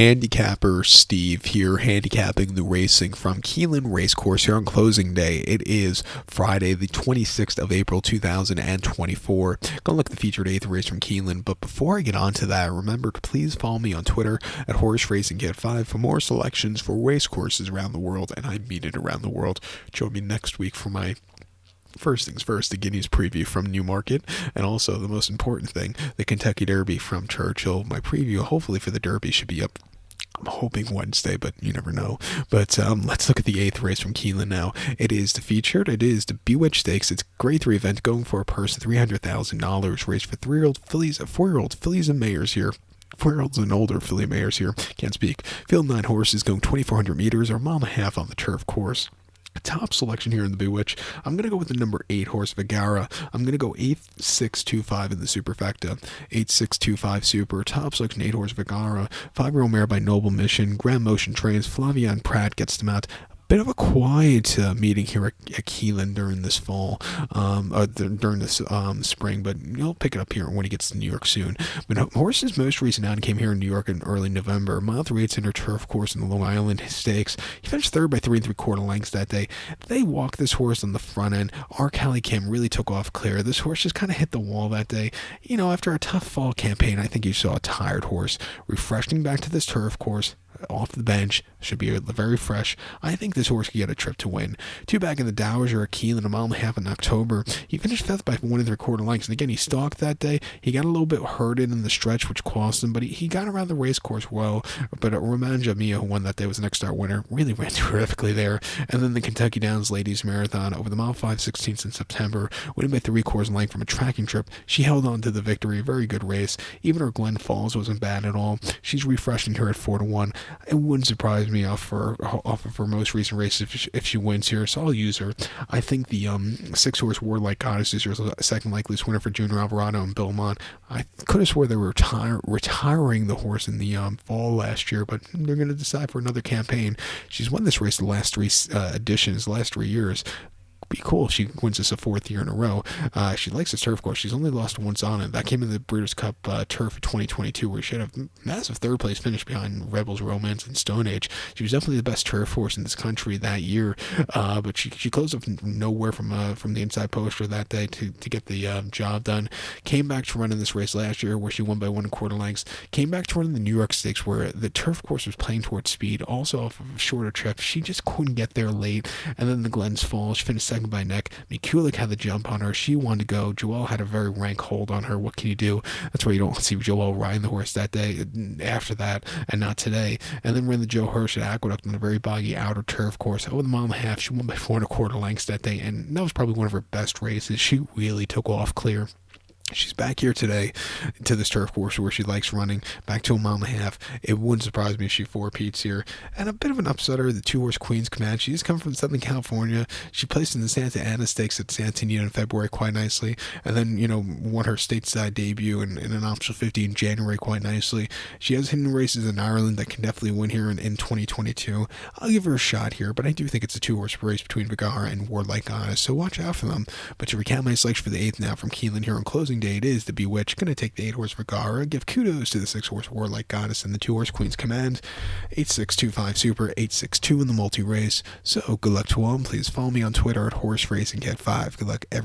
Handicapper Steve here, handicapping the racing from Keeneland Racecourse here on closing day. It is Friday, the 26th of April, 2024. Gonna look at the featured 8th race from Keeneland, but before I get on to that, remember to please follow me on Twitter at HorseRacingKit5 for more selections for racecourses around the world, and I mean it around the world. Join me next week for my first things first, the Guineas preview from Newmarket, and also the most important thing, the Kentucky Derby from Churchill. My preview, hopefully for the Derby, should be up, I'm hoping Wednesday, but you never know. But let's look at the 8th race from Keeneland now. It is the featured. It is the Bewitch Stakes. It's a grade 3 event going for a purse of $300,000. Race for 3-year-old fillies, 4-year-old fillies and mares here. 4-year-olds and older filly mares here. Can't speak. Field 9 horses going 2,400 meters or a mile and a half on the turf course. Top selection here in the Bewitch. I'm going to go with the number 8 horse, Vigara. I'm going to go 8625 in the superfecta. 8625 super. Top selection 8 horse, Vigara. 5-year-old mare by Noble Mission. Grand Motion trains. Flavian Pratt gets them out. Bit of a quiet meeting here at Keeneland during this fall, during this spring, but you'll pick it up here when he gets to New York soon. But horse's most recent outing came here in New York in early November. Mile 3/8 center turf course in the Long Island Stakes. He finished third by 3 3/4 lengths that day. They walked this horse on the front end. Our Callie Kim really took off clear. This horse just kind of hit the wall that day. You know, after a tough fall campaign, I think you saw a tired horse refreshing back to this turf course. Off the bench, should be very fresh. I think this horse could get a trip to win. 2 back in the Dowager at Keeneland, a mile and a half in October. He finished 5th by 1 3/4 lengths, and again, he stalked that day. He got a little bit hurted in the stretch, which cost him, but he got around the race course well. But Romanja Mia, who won that day, was the next star winner, really ran terrifically there. And then the Kentucky Downs Ladies Marathon over the mile 5/16 in September, winning by 3/4 length from a tracking trip. She held on to the victory, a very good race. Even her Glen Falls wasn't bad at all. She's refreshing her at 4-1. It wouldn't surprise me off of her most recent races if she wins here, so I'll use her. I think the 6-horse Warlike Goddess is her second likeliest winner for Junior Alvarado and Belmont. I could have swore they were retiring the horse in the fall last year, but they're going to decide for another campaign. She's won this race the last 3 editions, the last 3 years. Be cool if she wins this a 4th year in a row. She likes this turf course. She's only lost once on it. That came in the Breeders' Cup Turf of 2022, where she had a massive 3rd place finish behind Rebels, Romance, and Stone Age. She was definitely the best turf horse in this country that year, but she closed up nowhere from the inside poster that day to get the job done. Came back to running this race last year, where she won by 1 1/4 lengths. Came back to running the New York Stakes, where the turf course was playing towards speed, also off of a shorter trip. She just couldn't get there late. And then the Glens Falls, she finished 2nd by neck. Mikulik had the jump on her. She wanted to go. Joelle had a very rank hold on her. What can you do? That's why you don't see Joelle riding the horse that day after that, and not today. And then ran the Joe Hirsch at Aqueduct on a very boggy outer turf course. Over the mile and a half, she won by 4 1/4 lengths that day, and that was probably one of her best races. She really took off clear. She's back here today to this turf course where she likes running, back to a mile and a half. It wouldn't surprise me if she 4-peats here. And a bit of an upsetter, the 2-horse Queen's Command. She's come from Southern California. She placed in the Santa Ana Stakes at Santa Anita in February quite nicely. And then, won her stateside debut in an optional 50 in January quite nicely. She has hidden races in Ireland that can definitely win here in 2022. I'll give her a shot here, but I do think it's a 2-horse race between Vigara and Warlike Goddess, so watch out for them. But to recap my selection for the 8th now from Keeneland here on closing day, it is the Bewitch. Going to take the 8-horse Vigara. Give kudos to the 6-horse Warlike Goddess and the 2-horse Queen's Command. 8625 Super, 862 in the multi-race. So good luck to all. Please follow me on Twitter at HorseRacingKit5. Good luck everyone.